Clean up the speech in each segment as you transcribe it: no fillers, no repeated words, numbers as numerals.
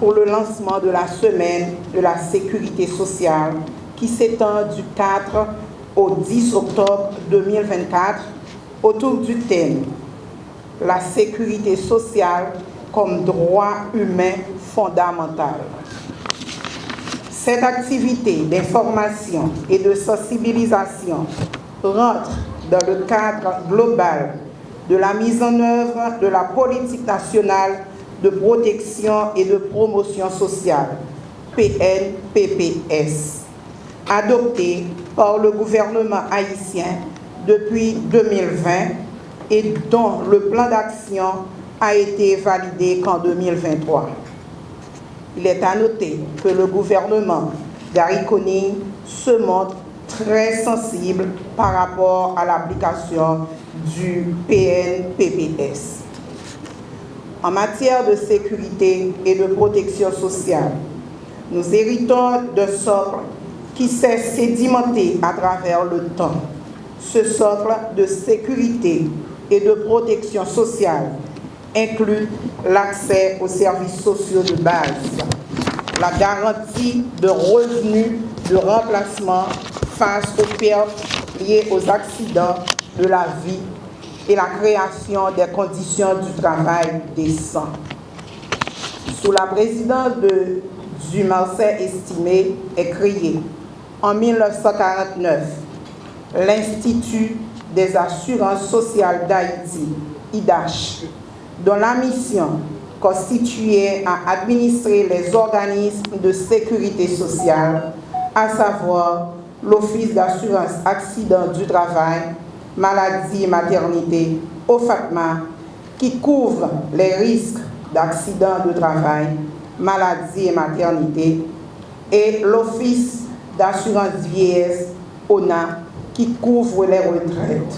pour le lancement de la semaine de la sécurité sociale qui s'étend du 4 au 10 octobre 2024 autour du thème « La sécurité sociale comme droit humain fondamental ». Cette activité d'information et de sensibilisation rentre dans le cadre global de la mise en œuvre de la politique nationale de protection et de promotion sociale, PNPPS, adoptée par le gouvernement haïtien depuis 2020 et dont le plan d'action a été validé qu'en 2023. Il est à noter que le gouvernement Gary Conille se montre très sensible par rapport à l'application du PNPPS. En matière de sécurité et de protection sociale, nous héritons d'un socle qui s'est sédimenté à travers le temps. Ce socle de sécurité et de protection sociale inclut l'accès aux services sociaux de base, la garantie de revenus de remplacement face aux pertes liées aux accidents de la vie et la création des conditions du travail décent. Sous la présidence du Marseille estimé est créé en 1949 l'Institut des assurances sociales d'Haïti, IDAH, dont la mission constituait à administrer les organismes de sécurité sociale, à savoir l'Office d'assurance accident du travail, maladie et maternité, OFACMA, qui couvre les risques d'accident de travail, maladie et maternité, et l'Office d'assurance vieillesse, ONA, qui couvre les retraites.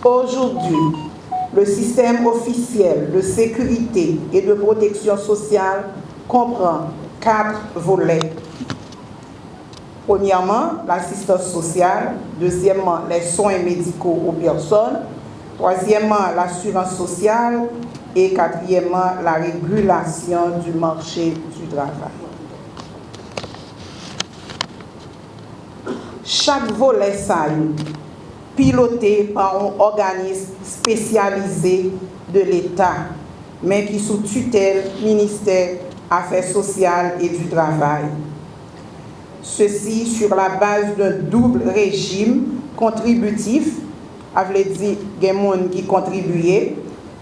Aujourd'hui, le système officiel de sécurité et de protection sociale comprend 4 volets. Premièrement, l'assistance sociale. Deuxièmement, les soins médicaux aux personnes. Troisièmement, l'assurance sociale. Et quatrièmement, la régulation du marché du travail. Chaque volet s'allie, piloté par un organisme spécialisé de l'État, mais qui sous tutelle ministère Affaires sociales et du travail. Ceci sur la base d'un double régime contributif, avait dit qu'il y a des gens qui contribuaient,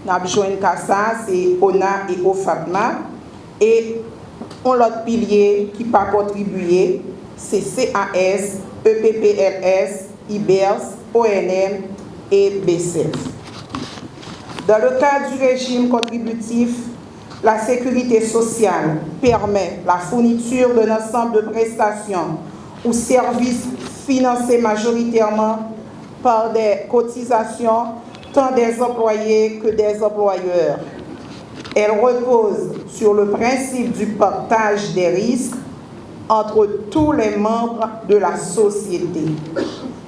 nous avons besoin de ça, c'est ONA et OFACMA, et un autre pilier qui n'a pas contribué, c'est CAS, EPPLS, IBERS, ONM et BCF. Dans le cadre du régime contributif, la sécurité sociale permet la fourniture d'un ensemble de prestations ou services financés majoritairement par des cotisations tant des employés que des employeurs. Elle repose sur le principe du partage des risques entre tous les membres de la société.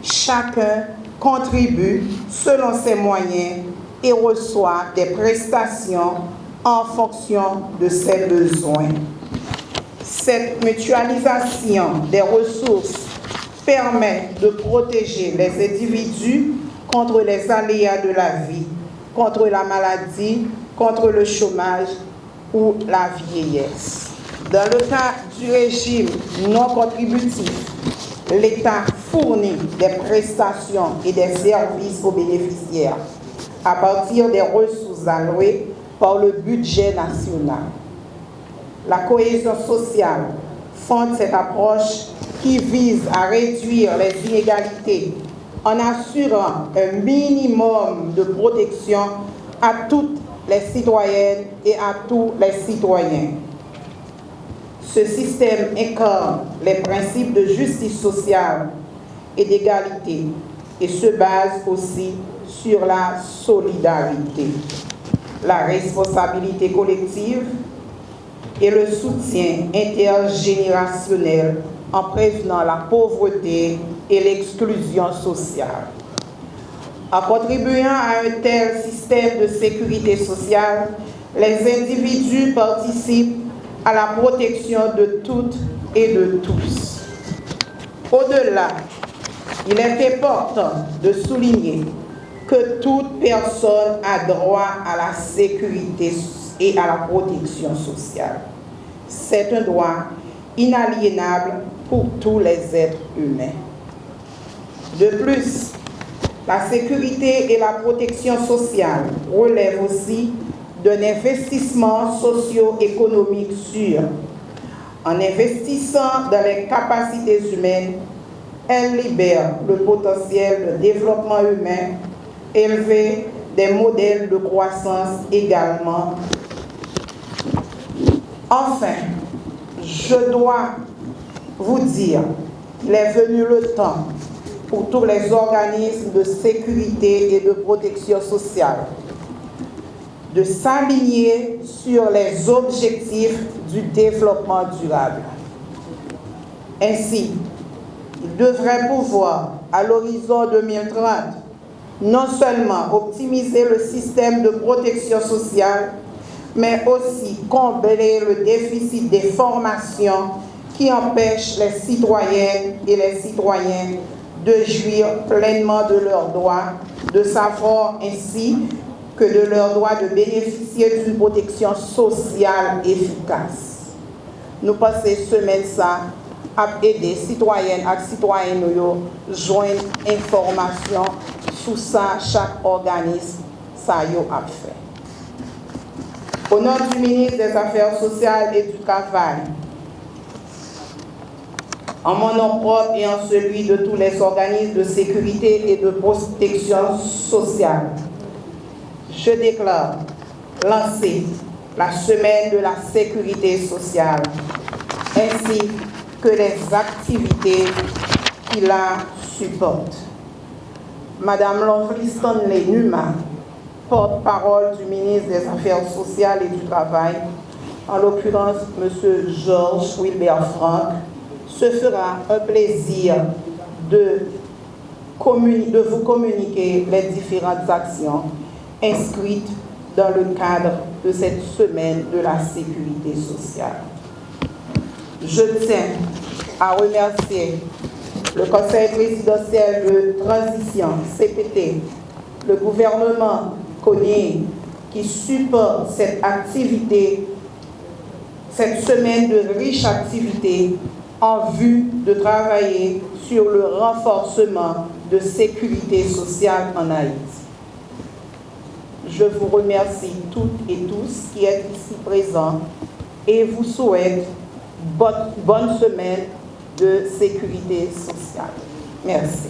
Chacun contribue selon ses moyens et reçoit des prestations en fonction de ses besoins. Cette mutualisation des ressources permet de protéger les individus contre les aléas de la vie, contre la maladie, contre le chômage ou la vieillesse. Dans le cas du régime non contributif, l'État fournit des prestations et des services aux bénéficiaires à partir des ressources allouées par le budget national. La cohésion sociale fonde cette approche qui vise à réduire les inégalités en assurant un minimum de protection à toutes les citoyennes et à tous les citoyens. Ce système incarne les principes de justice sociale et d'égalité et se base aussi sur la solidarité, la responsabilité collective et le soutien intergénérationnel en prévenant la pauvreté et l'exclusion sociale. En contribuant à un tel système de sécurité sociale, les individus participent à la protection de toutes et de tous. Au-delà, il est important de souligner que toute personne a droit à la sécurité et à la protection sociale. C'est un droit inaliénable pour tous les êtres humains. De plus, la sécurité et la protection sociale relèvent aussi d'un investissement socio-économique sûr. En investissant dans les capacités humaines, elle libère le potentiel de développement humain, élever des modèles de croissance également. Enfin, je dois vous dire qu'il est venu le temps pour tous les organismes de sécurité et de protection sociale de s'aligner sur les objectifs du développement durable. Ainsi, ils devraient pouvoir, à l'horizon 2030, non seulement optimiser le système de protection sociale, mais aussi combler le déficit des formations qui empêchent les citoyennes et les citoyens de jouir pleinement de leurs droits, de savoir ainsi que de leur droit de bénéficier d'une protection sociale efficace. Nous passons semaine ça à aider citoyennes et citoyens à joindre information sur ça chaque organisme ça a fait. Au nom du ministre des Affaires sociales et du Travail, en mon nom propre et en celui de tous les organismes de sécurité et de protection sociale, je déclare lancer la semaine de la sécurité sociale ainsi que les activités qui la supportent. Madame Lovely Stanley Numa, porte-parole du ministre des Affaires sociales et du Travail, en l'occurrence M. Georges Wilbert Franck, se fera un plaisir de vous communiquer les différentes actions inscrites dans le cadre de cette semaine de la sécurité sociale. Je tiens à remercier le Conseil présidentiel de transition, CPT, le gouvernement CONIE qui supporte cette activité, cette semaine de riches activités en vue de travailler sur le renforcement de sécurité sociale en Haïti. Je vous remercie toutes et tous qui êtes ici présents et vous souhaite bonne semaine de sécurité sociale. Merci.